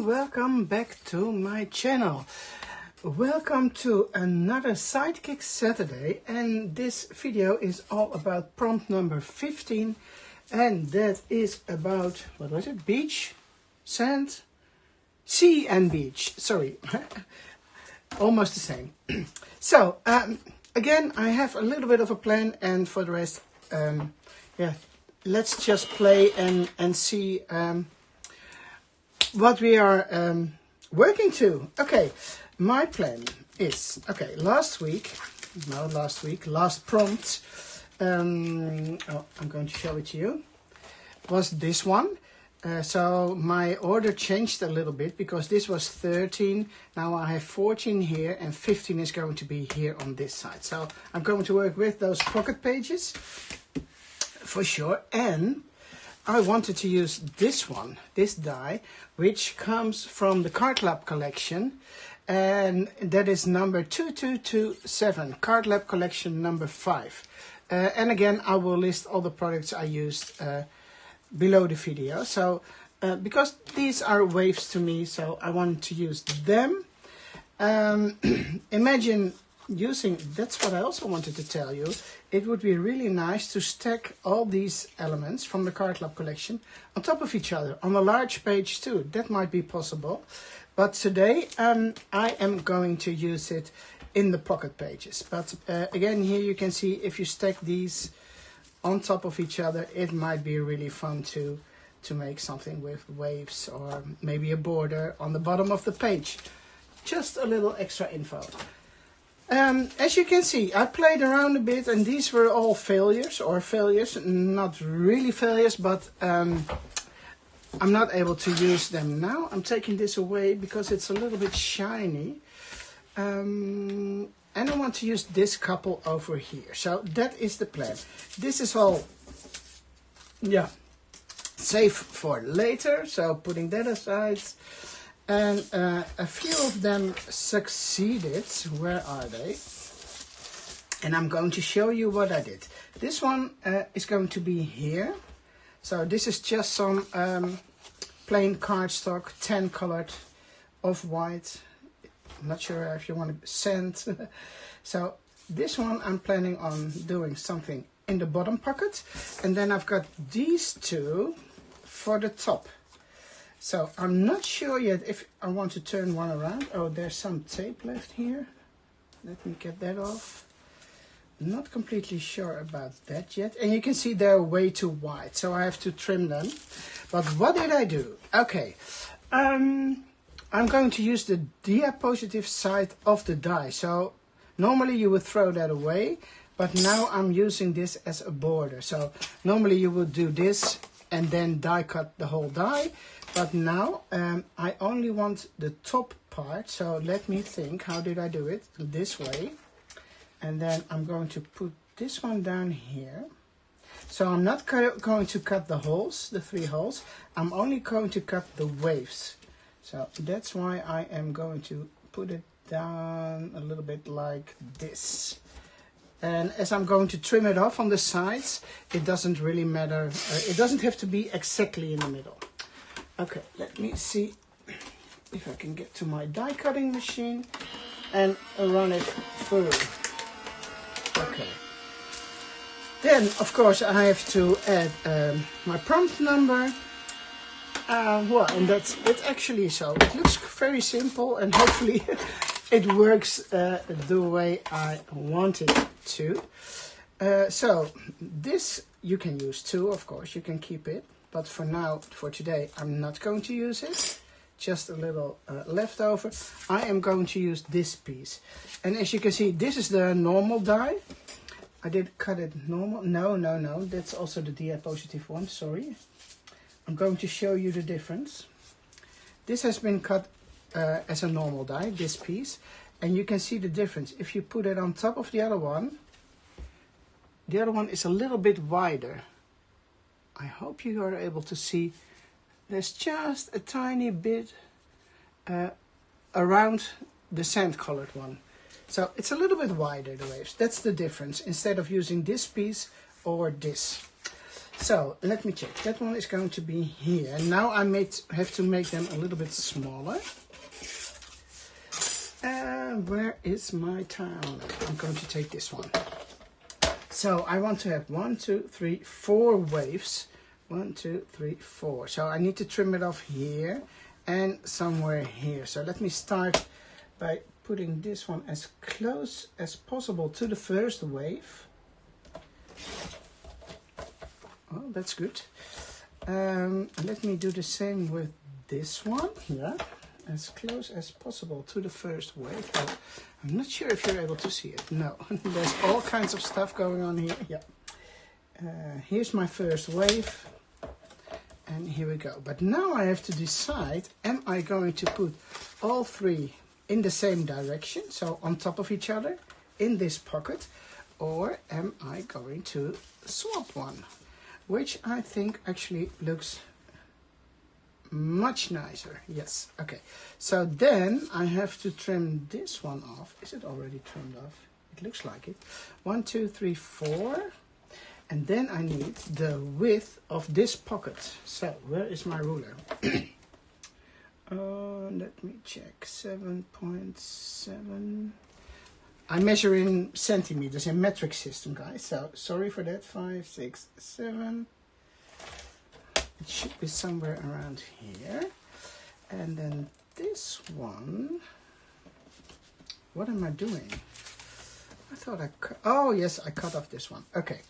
welcome back to my channel. Welcome to another Sidekick Saturday, and this video is all about prompt number 15, and that is about, what was it, beach, sand, sea and beach, sorry, almost the same. So, again, I have a little bit of a plan, and for the rest, yeah, let's just play and see what we are working to. Okay, my plan is, okay, last prompt, I'm going to show it to you, was this one. So my order changed a little bit because this was 13. Now I have 14 here and 15 is going to be here on this side. So I'm going to work with those pocket pages for sure. And I wanted to use this one, this die, which comes from the Card Lab collection. And that is number 2227, Card Lab collection number 5. And again, I will list all the products I used below the video. So because these are waves to me, so I wanted to use them. Imagine using, that's what I also wanted to tell you, it would be really nice to stack all these elements from the Card Lab collection on top of each other on a large page too. That might be possible, but today I am going to use it in the pocket pages. But again, here you can see if you stack these on top of each other, it might be really fun to make something with waves or maybe a border on the bottom of the page. Just a little extra info. As you can see, I played around a bit and these were all failures, not really failures, but I'm not able to use them now. I'm taking this away because it's a little bit shiny. And I want to use this couple over here. So that is the plan. This is all, yeah, safe for later. So putting that aside. And a few of them succeeded. Where are they? And I'm going to show you what I did. This one is going to be here. So this is just some plain cardstock, tan colored, off-white. I'm not sure if you want to sand. So this one I'm planning on doing something in the bottom pocket. And then I've got these two for the top. So I'm not sure yet if I want to turn one around. Oh, there's some tape left here. Let me get that off. Not completely sure about that yet. And you can see they're way too wide, so I have to trim them. But what did I do? Okay, I'm going to use the diapositive side of the die. So normally you would throw that away, but now I'm using this as a border. So normally you would do this and then die cut the whole die. But now I only want the top part. So let me think, how did I do it? This way. And then I'm going to put this one down here. So I'm not going to cut the holes, the 3 holes. I'm only going to cut the waves. So that's why I am going to put it down a little bit like this. And as I'm going to trim it off on the sides, it doesn't really matter. It doesn't have to be exactly in the middle. Okay, let me see if I can get to my die cutting machine and run it through. Okay. Then, of course, I have to add my prompt number. Well, and that's it actually. So it looks very simple and hopefully it works the way I want it to. So this you can use too, of course, you can keep it. But for now, for today, I'm not going to use it. Just a little leftover. I am going to use this piece. And as you can see, this is the normal die. I did cut it normal. No. That's also the diapositive one, sorry. I'm going to show you the difference. This has been cut as a normal die, this piece. And you can see the difference. If you put it on top of the other one is a little bit wider. I hope you are able to see. There's just a tiny bit around the sand colored one. So it's a little bit wider, the waves. That's the difference, instead of using this piece or this. So let me check. That one is going to be here. Now I have to make them a little bit smaller. Where is my tile? I'm going to take this one. So I want to have 1, 2, 3, 4 waves. 1, 2, 3, 4. So I need to trim it off here and somewhere here. So let me start by putting this one as close as possible to the first wave. Oh, that's good. Let me do the same with this one. Yeah. As close as possible to the first wave. Oh, I'm not sure if you're able to see it. No, there's all kinds of stuff going on here. Yeah. Here's my first wave. And here we go. But now I have to decide, am I going to put all 3 in the same direction, so on top of each other, in this pocket, or am I going to swap one? Which I think actually looks much nicer. Yes, okay. So then I have to trim this one off. Is it already trimmed off? It looks like it. 1, 2, 3, 4. And then I need the width of this pocket. So where is my ruler? Let me check. 7.7. I measure in centimeters, in metric system, guys. So sorry for that. 5, 6, 7. It should be somewhere around here. And then this one, what am I doing? I thought I cut, oh yes, I cut off this one. Okay,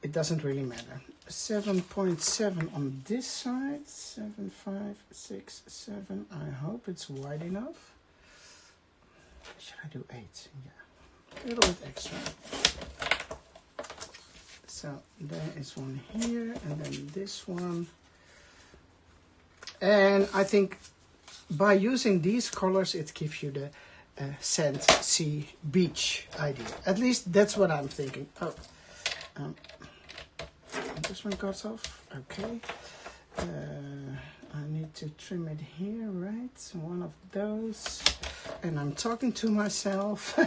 it doesn't really matter. 7.7 on this side, 7, 5, 6, 7. I hope it's wide enough. Should I do 8? Yeah, a little bit extra. So there is one here, and then this one. And I think by using these colors, it gives you the sand, sea, beach idea. At least that's what I'm thinking. Oh, this one cuts off. Okay. I need to trim it here, right? One of those. And I'm talking to myself.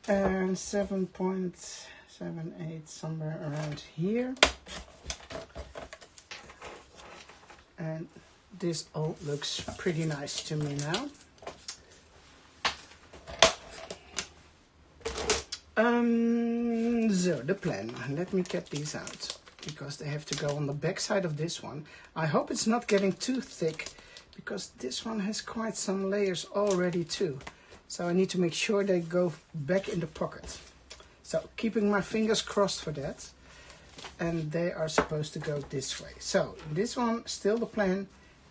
And 7.78, somewhere around here. And this all looks pretty nice to me now. So the plan, let me get these out because they have to go on the back side of this one. I hope it's not getting too thick because this one has quite some layers already too. So I need to make sure they go back in the pocket. So keeping my fingers crossed for that. And they are supposed to go this way. So this one, still the plan,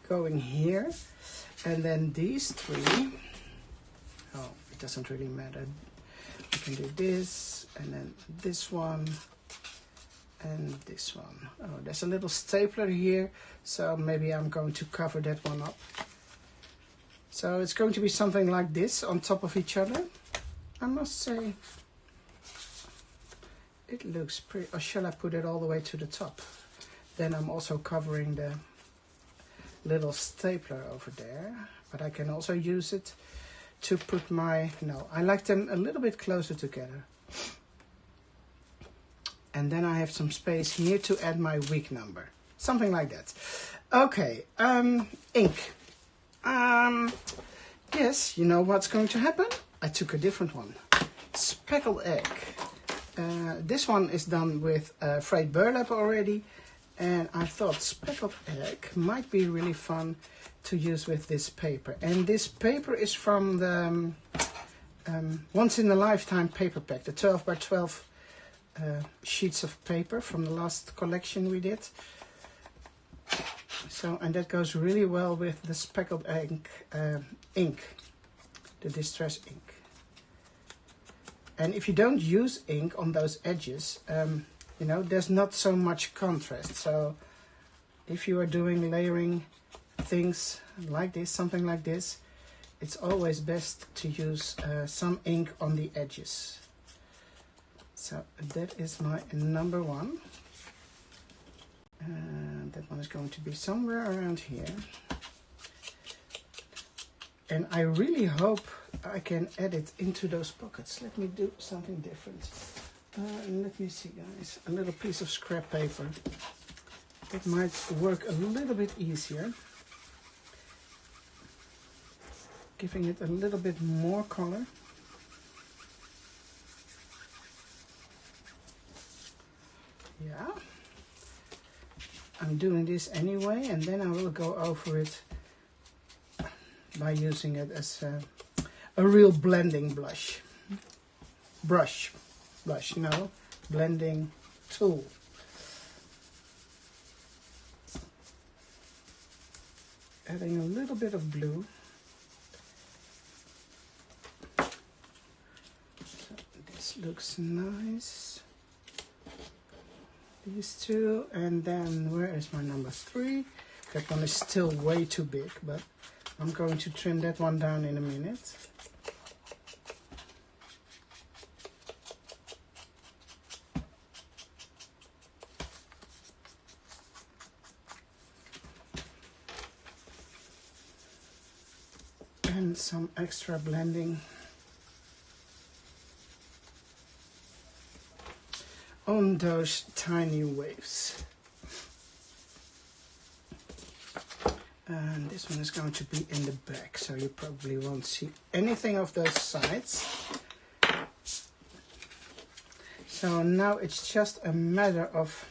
going here. And then these 3, oh, it doesn't really matter. We can do this, and then this one, and this one. Oh, there's a little stapler here, so maybe I'm going to cover that one up. So it's going to be something like this on top of each other. I must say, it looks pretty, or shall I put it all the way to the top? Then I'm also covering the little stapler over there, but I can also use it to put my, no, I like them a little bit closer together. And then I have some space here to add my week number. Something like that. Okay, ink. Yes, you know what's going to happen? I took a different one. Speckled egg. This one is done with frayed burlap already. And I thought speckled egg might be really fun to use with this paper. And this paper is from the Once in a Lifetime paper pack, the 12 by 12 sheets of paper from the last collection we did. So, and that goes really well with the speckled egg ink, the distress ink. And if you don't use ink on those edges, you know, there's not so much contrast. So if you are doing layering things like this, something like this, it's always best to use some ink on the edges. So that is my number 1. That one is going to be somewhere around here. And I really hope I can add it into those pockets. Let me do something different. Let me see, guys. A little piece of scrap paper. It might work a little bit easier. Giving it a little bit more color. Yeah. I'm doing this anyway, and then I will go over it by using it as a real blending blush. No, blending tool. Adding a little bit of blue. So this looks nice. These two, and then where is my number 3? That one is still way too big, but I'm going to trim that one down in a minute. And some extra blending on those tiny waves. And this one is going to be in the back, so you probably won't see anything of those sides. So now it's just a matter of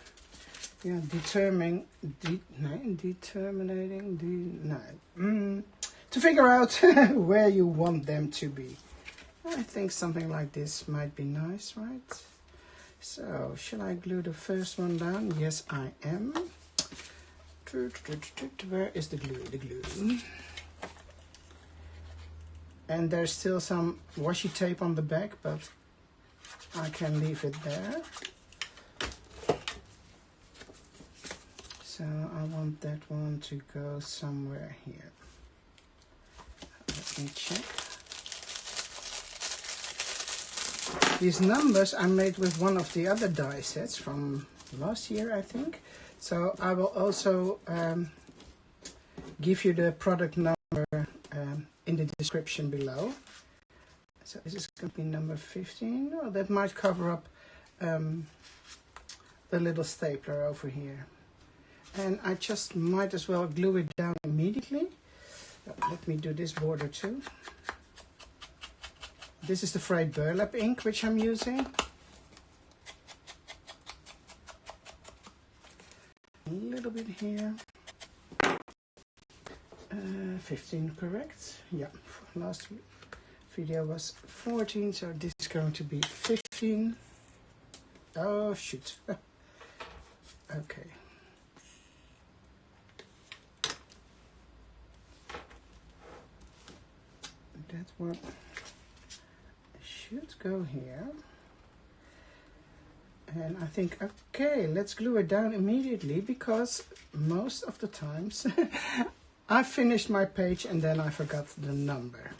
to figure out where you want them to be. I think something like this might be nice, right? So, shall I glue the first one down? Yes, I am. Where is the glue? The glue. And there's still some washi tape on the back, but I can leave it there. So I want that one to go somewhere here. Let me check. These numbers I made with one of the other die sets from last year, I think. So I will also give you the product number in the description below. So this is going to be number 15. Oh, that might cover up the little stapler over here. And I just might as well glue it down immediately. Let me do this border too. This is the frayed burlap ink which I'm using. A little bit here. 15, correct? Yeah, last video was 14, so this is going to be 15. Oh, shoot. Okay. That one should go here. And I think, okay, let's glue it down immediately, because most of the times I finished my page and then I forgot the number.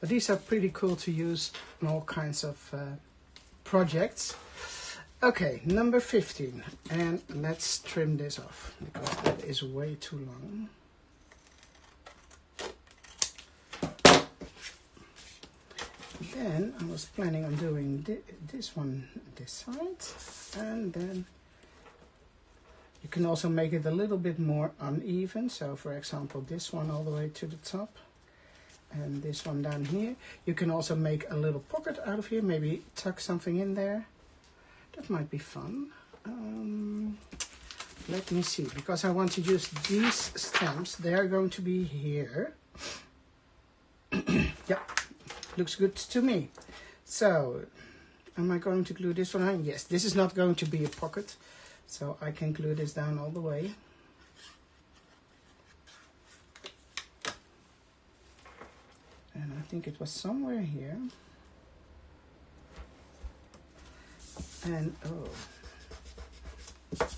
But these are pretty cool to use in all kinds of projects. Okay, number 15. And let's trim this off, because that is way too long. Then I was planning on doing this one this side, and then you can also make it a little bit more uneven. So for example, this one all the way to the top and this one down here. You can also make a little pocket out of here, maybe tuck something in there. That might be fun. Let me see, because I want to use these stamps. They are going to be here. Yeah. Looks good to me. So, am I going to glue this one on? Yes, this is not going to be a pocket, so I can glue this down all the way. And I think it was somewhere here. And, oh,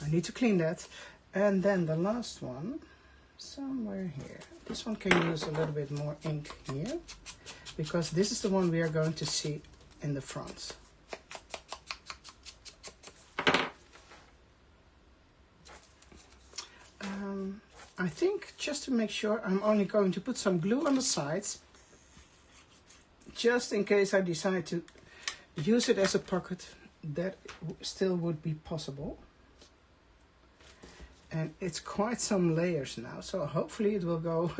I need to clean that. And then the last one, somewhere here. This one can use a little bit more ink here, because this is the one we are going to see in the front. I think, just to make sure, I'm only going to put some glue on the sides, just in case I decide to use it as a pocket. that still would be possible. And it's quite some layers now, so hopefully it will go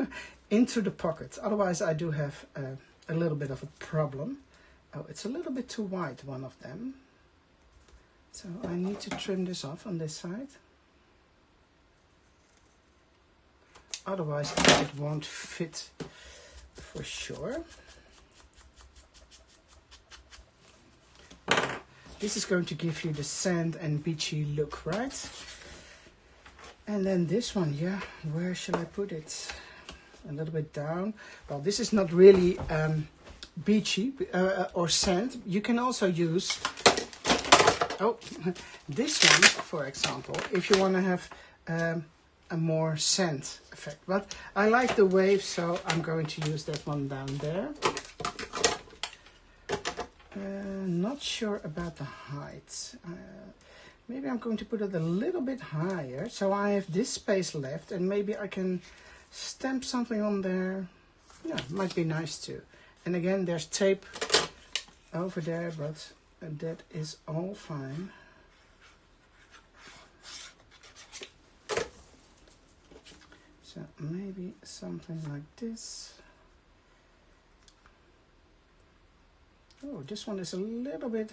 into the pocket. Otherwise I do have a little bit of a problem. Oh, it's a little bit too wide, one of them. So I need to trim this off on this side. Otherwise it won't fit for sure. This is going to give you the sand and beachy look, right? And then this one, yeah, where shall I put it? A little bit down. Well, this is not really beachy or sand. You can also use, oh, this one, for example, if you want to have a more sand effect. But I like the wave, so I'm going to use that one down there. Not sure about the height. Maybe I'm going to put it a little bit higher, so I have this space left, and maybe I can stamp something on there. Yeah, might be nice too. And again, there's tape over there, but that is all fine. So maybe something like this. Oh, this one is a little bit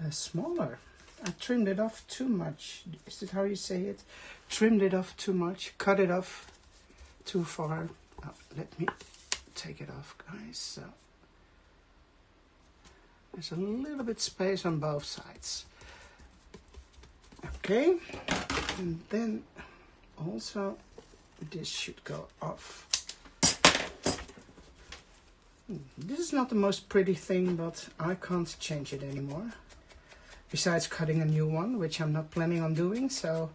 smaller. I trimmed it off too much. Is that how you say it? Trimmed it off too much, cut it off too far. Oh, let me take it off, guys. So there's a little bit space on both sides. Okay, and then also this should go off. This is not the most pretty thing, but I can't change it anymore. Besides cutting a new one, which I'm not planning on doing, so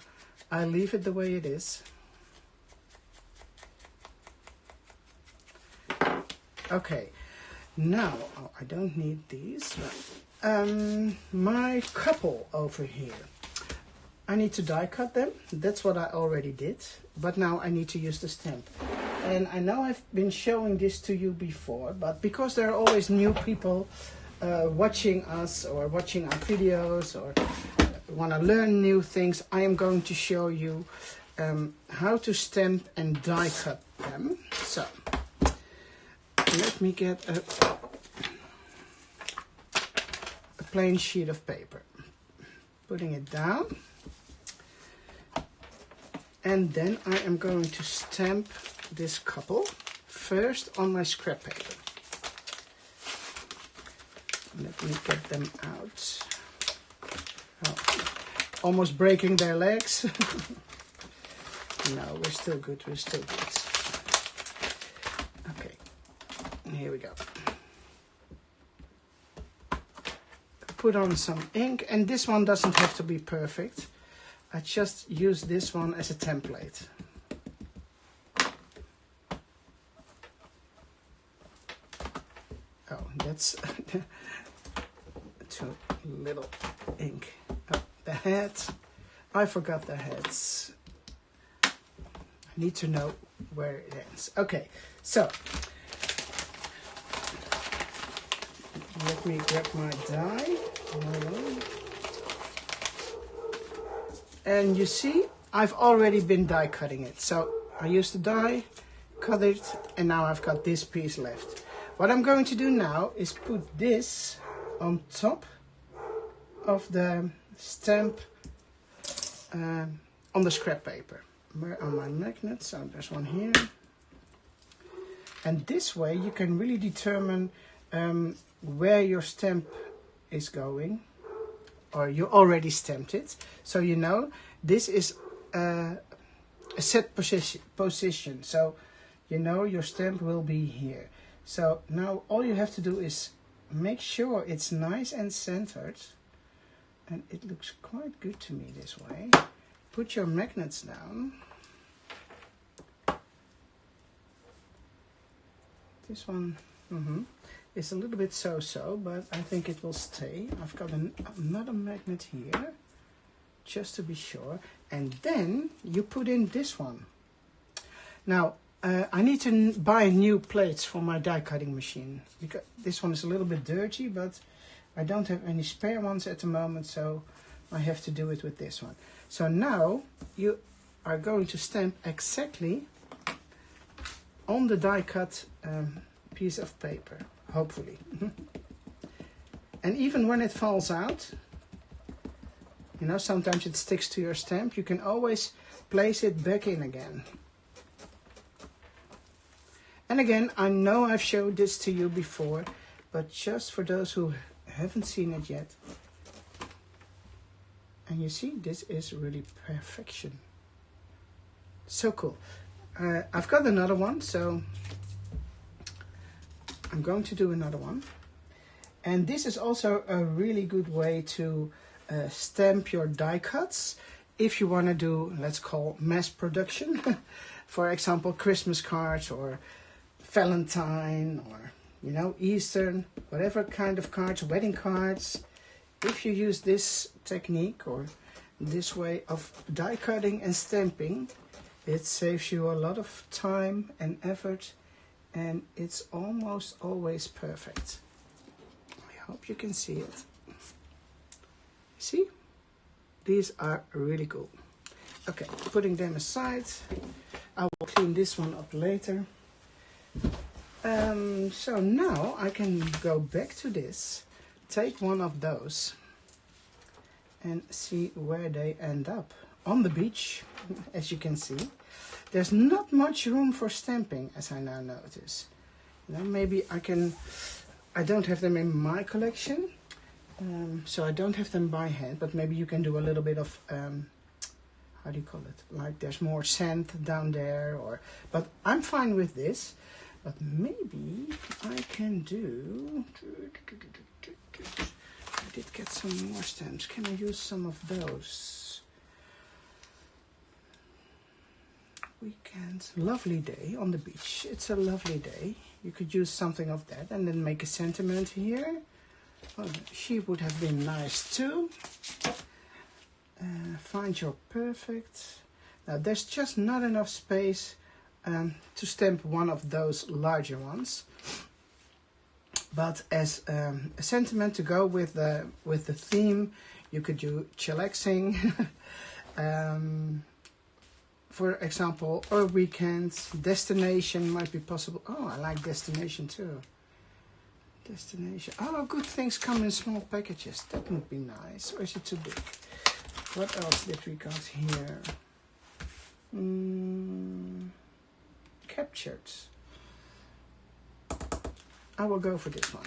I leave it the way it is. Okay, now, oh, I don't need these. My couple over here. I need to die cut them. That's what I already did, but now I need to use the stamp. And I know I've been showing this to you before, but because there are always new people watching us or watching our videos or want to learn new things, I am going to show you how to stamp and die cut them. So let me get a plain sheet of paper, putting it down, and then I am going to stamp this couple first on my scrap paper. Let me get them out. Oh, almost breaking their legs. No, we're still good, we're still good. Okay, here we go. Put on some ink, and this one doesn't have to be perfect. I just use this one as a template. Oh, that's too little ink. Oh, the head. I forgot the heads. I need to know where it ends. Okay, so let me grab my die. And you see, I've already been die cutting it. So I used the die, cut it, and now I've got this piece left. What I'm going to do now is put this on top of the stamp on the scrap paper. Where are my magnets? So there's one here. And this way you can really determine where your stamp is going, or you already stamped it. So you know this is a set position. So you know your stamp will be here. So now all you have to do is make sure it's nice and centered. And it looks quite good to me this way. Put your magnets down. This one is a little bit so-so, but I think it will stay. I've got another magnet here, just to be sure. And then you put in this one. Now, I need to buy new plates for my die cutting machine, because this one is a little bit dirty, but I don't have any spare ones at the moment, so I have to do it with this one. So now you are going to stamp exactly on the die cut piece of paper, hopefully. And even when it falls out, you know, sometimes it sticks to your stamp, you can always place it back in again. And again, I know I've showed this to you before, but just for those who haven't seen it yet. And you see, this is really perfection. So cool. I've got another one, so I'm going to do another one. And this is also a really good way to stamp your die cuts if you want to do, let's call, mass production. For example, Christmas cards or Valentine or, you know, Easter, whatever kind of cards, wedding cards. If you use this technique or this way of die cutting and stamping, it saves you a lot of time and effort, and it's almost always perfect. I hope you can see it. See? These are really cool. Okay, putting them aside. I will clean this one up later. So now I can go back to this, take one of those and see where they end up. On the beach, as you can see, there's not much room for stamping, as I now notice. You know, maybe I don't have them in my collection, so I don't have them by hand, but maybe you can do a little bit of, how do you call it? Like there's more sand down there, but I'm fine with this. But maybe I can do, I did get some more stamps. Can I use some of those? Weekend, lovely day on the beach. It's a lovely day. You could use something of that and then make a sentiment here. Well, she would have been nice too. Find your perfect. Now there's just not enough space to stamp one of those larger ones, but as a sentiment to go with the theme, you could do chillaxing, for example, or weekends. Destination might be possible. Oh, I like destination too. Destination. Oh, good things come in small packages. That would be nice. Or is it too big? What else did we got here? Captured. I will go for this one.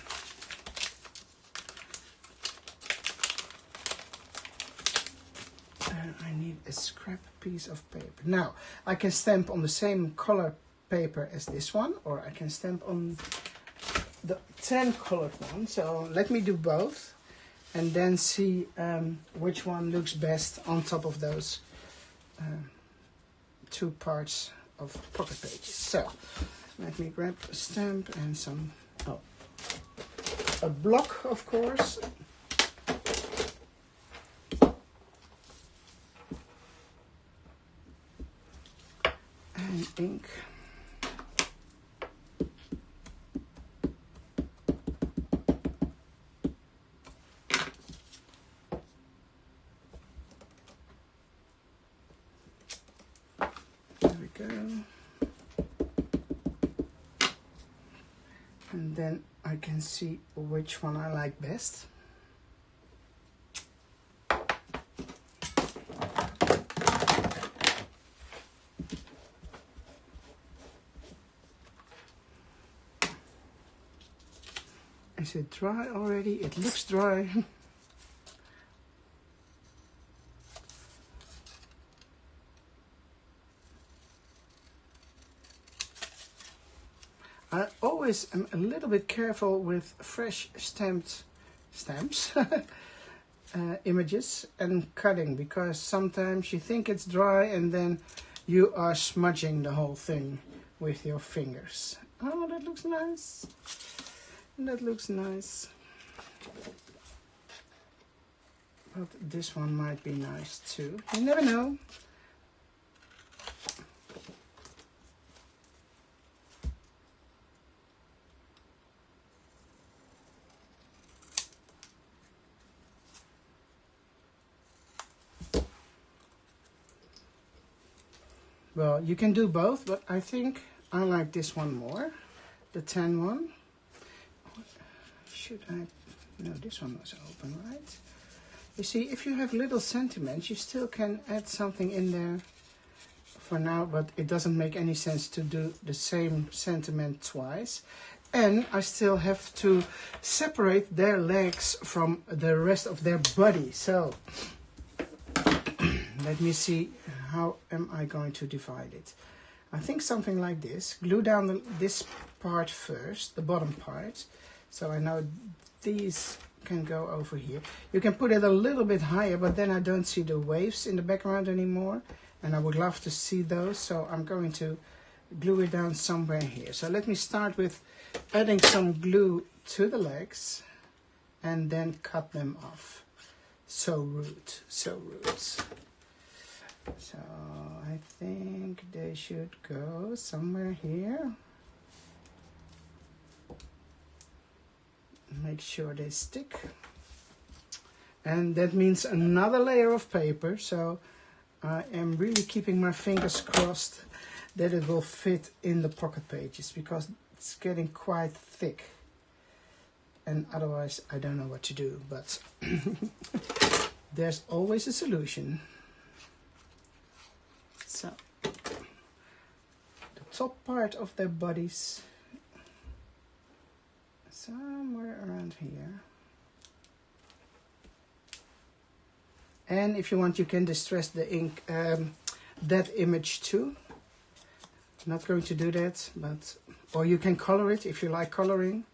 I need a scrap piece of paper. Now, I can stamp on the same color paper as this one, or I can stamp on the 10 colored one. So let me do both and then see which one looks best on top of those two parts of pocket pages. So let me grab a stamp and some, a block, of course. And ink. There we go. And then I can see which one I like best. Is it dry already? It looks dry. I always am a little bit careful with fresh stamps, images and cutting, because sometimes you think it's dry and then you are smudging the whole thing with your fingers. Oh, that looks nice. That looks nice. But this one might be nice too. You never know. Well, you can do both, but I think I like this one more, the 10 one. Should I? No, this one was open, right? You see, if you have little sentiments, you still can add something in there for now, but it doesn't make any sense to do the same sentiment twice. And I still have to separate their legs from the rest of their body. So let me see, how am I going to divide it? I think something like this. Glue down this part first, the bottom part. So I know these can go over here. You can put it a little bit higher, but then I don't see the waves in the background anymore. And I would love to see those. So I'm going to glue it down somewhere here. So let me start with adding some glue to the legs and then cut them off. So rude, so rude. So I think they should go somewhere here. Make sure they stick. And that means another layer of paper. So I am really keeping my fingers crossed that it will fit in the pocket pages, because it's getting quite thick. And otherwise I don't know what to do, but there's always a solution. So the top part of their bodies, somewhere around here. And if you want, you can distress the ink, that image too. I'm not going to do that, but, or you can color it if you like coloring.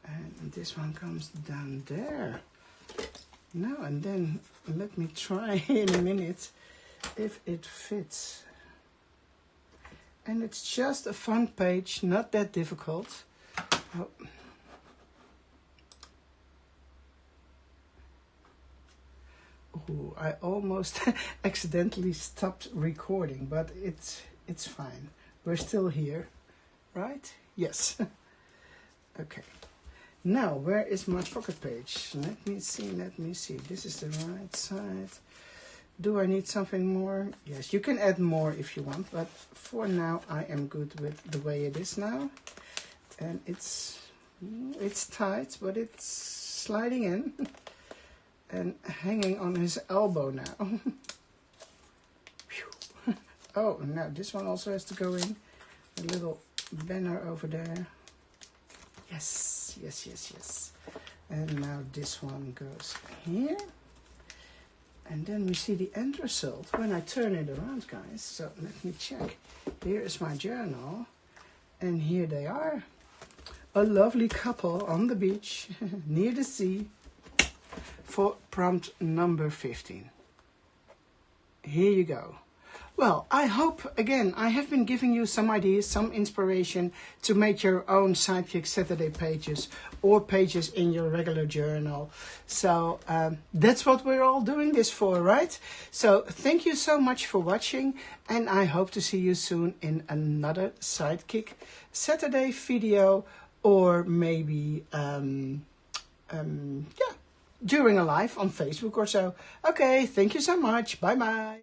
And this one comes down there. Now and then, let me try in a minute if it fits. And it's just a fun page, not that difficult. Oh. Ooh, I almost accidentally stopped recording, but it's fine. We're still here, right? Yes. Okay. Now, where is my pocket page? Let me see, let me see. This is the right side. Do I need something more? Yes, you can add more if you want, but for now I am good with the way it is now. And it's tight, but it's sliding in and hanging on his elbow now. Oh, now this one also has to go in. A little banner over there. Yes, yes, yes, yes. And now this one goes here. And then we see the end result when I turn it around, guys. So let me check. Here is my journal. And here they are. A lovely couple on the beach near the sea for prompt number 15. Here you go. Well, I hope, again, I have been giving you some ideas, some inspiration to make your own Sidekick Saturday pages or pages in your regular journal. So that's what we're all doing this for, right? So thank you so much for watching, and I hope to see you soon in another Sidekick Saturday video, or maybe, during a live on Facebook or so. Okay, thank you so much. Bye-bye.